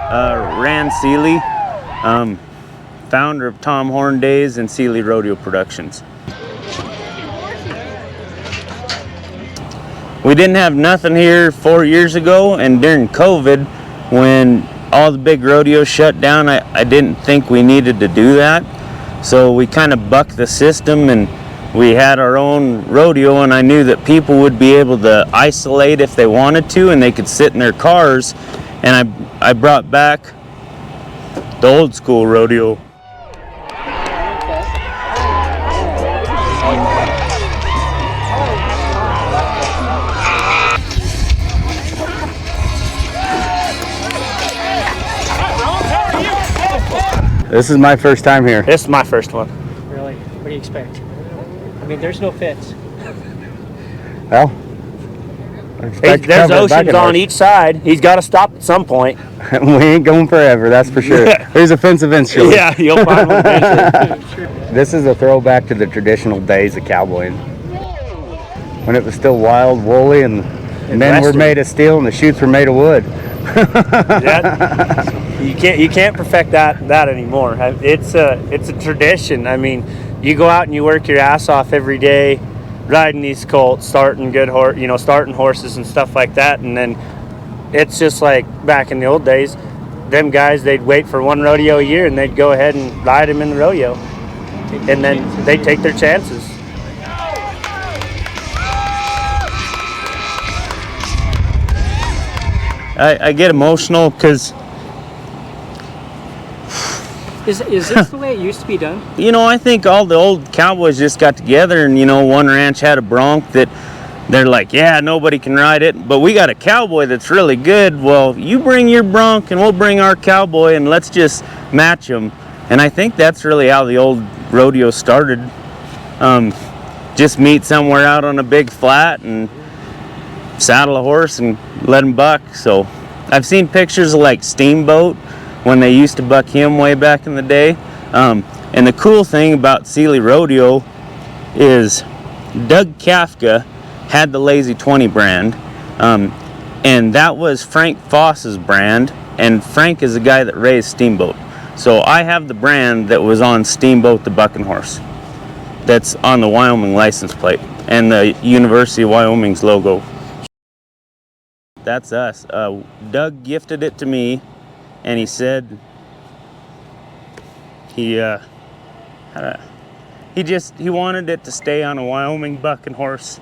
Ran Seeley, founder of Tom Horn Days and Seeley Rodeo Productions. We didn't have nothing here 4 years ago, and during COVID, when all the big rodeos shut down, I didn't think we needed to do that. So we kind of bucked the system, and we had our own rodeo, and I knew that people would be able to isolate if they wanted to, and they could sit in their cars. And I brought back the old school rodeo. This is my first time here. This is my first one. Really? What do you expect? I mean, there's no fence. Well, There's oceans on each side. He's got to stop at some point. We ain't going forever, that's for sure. There's a fence eventually. Yeah, you'll find one eventually. This is a throwback to the traditional days of cowboying, when it was still wild, woolly, and men were made of steel and the chutes were made of wood. You can't perfect that anymore. It's a tradition. I mean, you go out and you work your ass off every day, riding these colts, starting horses and stuff like that, and then it's just like back in the old days. Them guys, they'd wait for one rodeo a year and they'd go ahead and ride them in the rodeo, and then they'd take their chances. I get emotional because Is this the way it used to be done? I think all the old cowboys just got together, and one ranch had a bronc that they're like, yeah, nobody can ride it, but we got a cowboy that's really good. Well, you bring your bronc and we'll bring our cowboy, and let's just match them. And I think that's really how the old rodeo started. Just meet somewhere out on a big flat and saddle a horse and let him buck. So I've seen pictures of like Steamboat when they used to buck him way back in the day. And the cool thing about Seeley Rodeo is Doug Kafka had the Lazy 20 brand, and that was Frank Foss's brand, and Frank is the guy that raised Steamboat. So I have the brand that was on Steamboat the bucking horse that's on the Wyoming license plate and the University of Wyoming's logo. That's us. Doug gifted it to me, and he said he wanted it to stay on a Wyoming bucking horse.